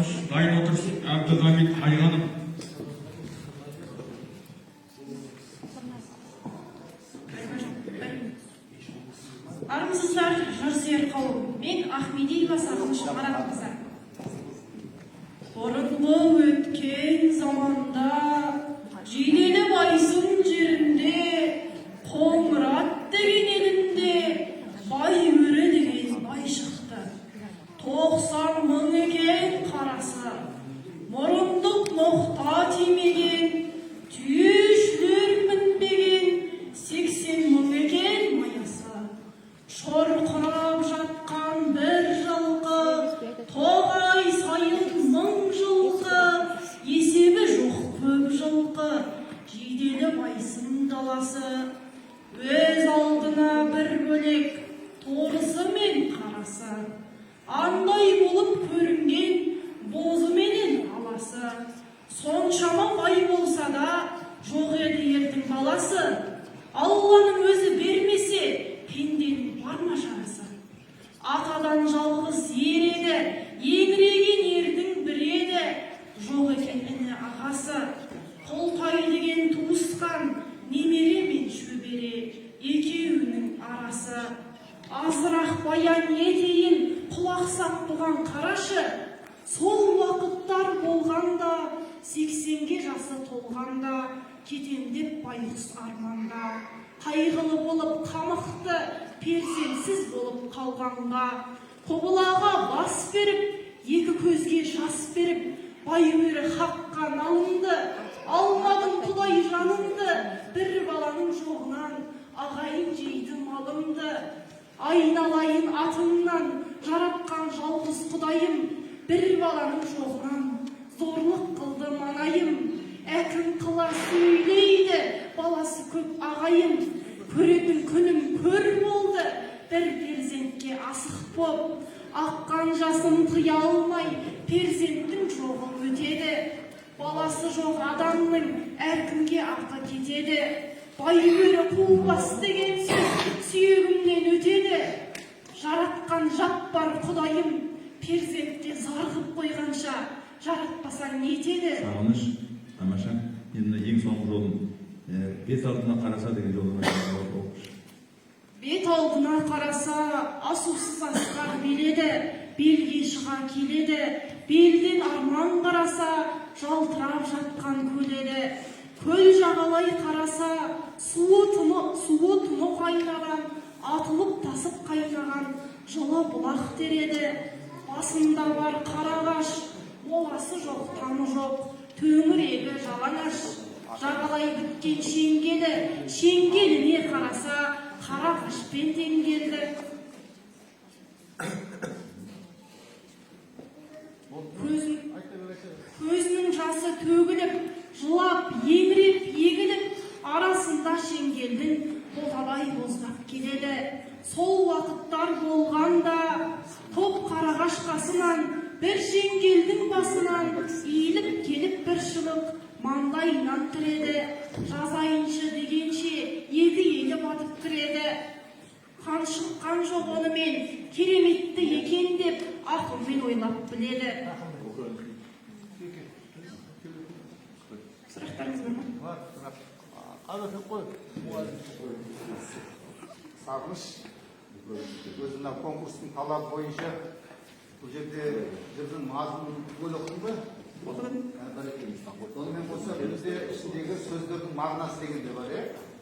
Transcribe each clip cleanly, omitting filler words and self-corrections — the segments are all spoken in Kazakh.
Сағыныш, дайын отырсын, Әбдіғамит Айғанов. Армысыздар, жырсүйер қауым. Мен Ахмедиева Сағыныш Маратқызы. Бұрынғы өткен заманда жиделі байсын жерінде, Қоңырат деген елінде бай өрі деген бай шықты. 90 мың екен қарасы, мұрындық ноқта тимеген, түйешілер мінбеген, 80 мың екен маясы. Шорқырап жатқан бір жылқы, тоғай сайын 1000 жылқы, есебі жоқ көп жылқы, жиделі байсын даласы. Өз алдына бір бөлек, торысы мен қарасы. Андай болып көрінген, бозы менен аласы. Соншама бай болса да, жоқ еді елдің баласы. Алланың өзі бермесе, пенденің бар ма шарасы? Атадан жалғыз ер еді, еңіреген ердің бір еді, жоқ екен іні ағасы. Құлтай деген туысқан, немере мен шөбере, екеуінің арасы. Азырақ баян етейін, құлақсап бұған қарашы. Сол уақыттар болғанда, 80-ге жасы толғанда, кетем деп байғұс арманда. Қайғылы болып қамықты, перзентсіз болып қалғанға. Құбылаға бас беріп, екі көзге жас беріп, бай өрі хаққа налынды. Алмадың құдай жанымды, бір баланың жоғынан, ағайын жейді малымды. Айналайын атыңнан, жаратқан жалғыз құдайым, бір баланың жоғынан, зорлық қылды манайым. Әкім қыла сөйлейді, баласы көп ағайым. Көретін күнім көр болды, бір перзентке асық боп. Аққан жасым тыя алмай, перзенттің жоғы өтеді. Баласы жоқ адамның әркімге ақы кетеді. Бай өрі қуылбас деген сөз сүйегімнен өтеді. Жаратқан жап бар құдайым, перзентте зарғып қойғанша, жаратпасаң нетеді? Сағыныш, тамаша. Енді ең соңғы жолын бет алдына қараса деген жолын оқыш. Бет алдына қараса, асусыз асқар беледі, белге шыға келеді. Белден арман қараса, жалтырап жатқан көледі. Көл жағалай қараса, суы тұны қайнаған, атылып тасып қайнаған жылы бұлақ тереді. Басында бар қарағаш, моласы жоқ, тамы жоқ, төңірегі жалаңаш. Жағалай біткен шеңгелі, шеңгеліне қараса, қарағашпен теңгелді. Көзінің жасы төгіліп, жылап, еңіреп, егіліп, арасында шеңгелдің боталай боздап келеді. Сол уақыттар болғанда, топ қарағаш қасынан, бір шеңгелдің басынан, иіліп келіп бір шылық маңдайынан кіреді. Жазайыншы дегенше, екі елі батып кіреді. Қан шыққан жоқ онымен, кереметті екен деп, ақылмен ойлап біледі. Сұрақтарыңыз бар ма? Сағыныш, өзіна конкурстың талабы бойынша бұл жерде жырдың мазмұнын түгел оқыдың ба? Сонымен қоса бізде ішіндегі сөздердің мағынасы деген де бар,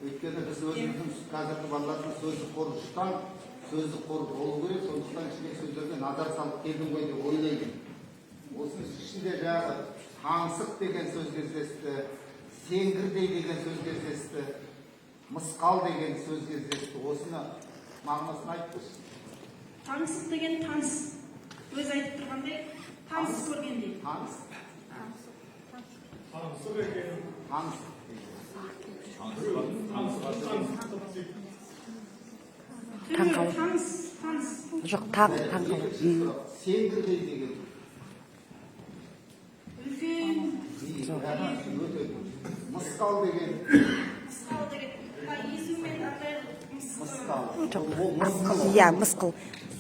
өйткені біз өзіміздің қазіргі балалардың сөздік қоры жұтаң, сөздік қоры болу керек, сондықтан ішіндегі сөздерге назар салып келдім ғой деп ойлаймын. Осының ішінде жаңағы таңсық деген сөз кездесті, сеңгірдей деген сөз кездесті, мысқал деген сөз кездесті. Осыны мағынасын айтып берсін. Таңсық деген таныс. Өз айтып тұрғандай, таныс көргендей. Таныс. Танысық екен. Таныс. Таныс. Жоқ, таңқал. Сеңгірдей деген. Үлкен. Мысқал деген. Мысқал деген. Езумен андай Мысқал. Иә, мысқыл.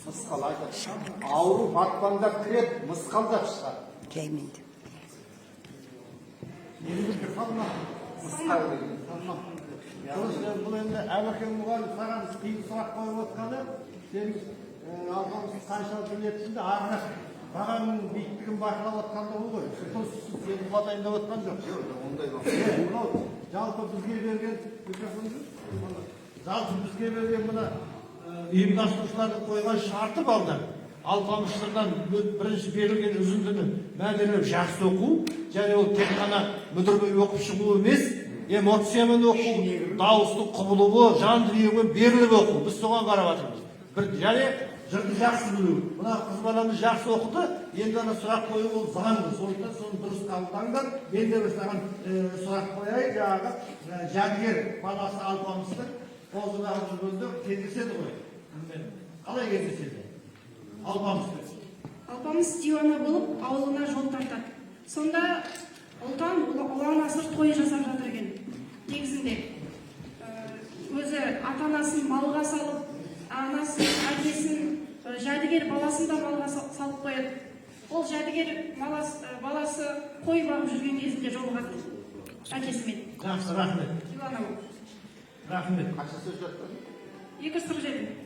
Мысқал айтады. Ауру батпандап кіреді, мысқалдап шығады. жаймен деп. Негізгі салмақ. Бұл енді әбікен мұғалім саған кейін сұрақ қойып отқаны, сенің алғамыздың қанша білетсің де ағырақ бағаның биіктігін бақылап отқанда ол ғой. Сені батайындап отқан жоқ. Жалпы бізге берген мына ұйымдастырушылардың қойған шарты балдар. Алпамыстардан бірінші берілген үзіндіні мәнерлеп жақсы оқу, және ол тек қана мүдірмей оқып шығу емес, эмоциямен оқу, дауыстың құбылуы, жан дүниемен беріліп оқу. Біз соған қарап жатырмыз. Және жырды жақсы білу. Мына қыз баламыз жақсы оқыды, енді ана сұрақ қою ол заңды. Сондықтан соны дұрыс қабылдаңдар. Мен де бір саған сұрақ қояйын, жаңағы жәдігер баласы Алпамыстың қозыны алып жүргенде кездеседі ғой. Қалай кездеседі? Алпамыс диуана болып ауылына жол тартады. Сонда ұлтан ұлан-асыр той жасап жатыр екен. Негізінде өзі ата-анасын малға салып, анасын, әкесін, жәдігер баласын да малға салып қояды. Ол жәдігер баласы қой бағып жүрген кезінде жолығады әкесімен. Жақсы, рахмет. Диуана болып. Рахмет. Қанша сөз жатты? 247.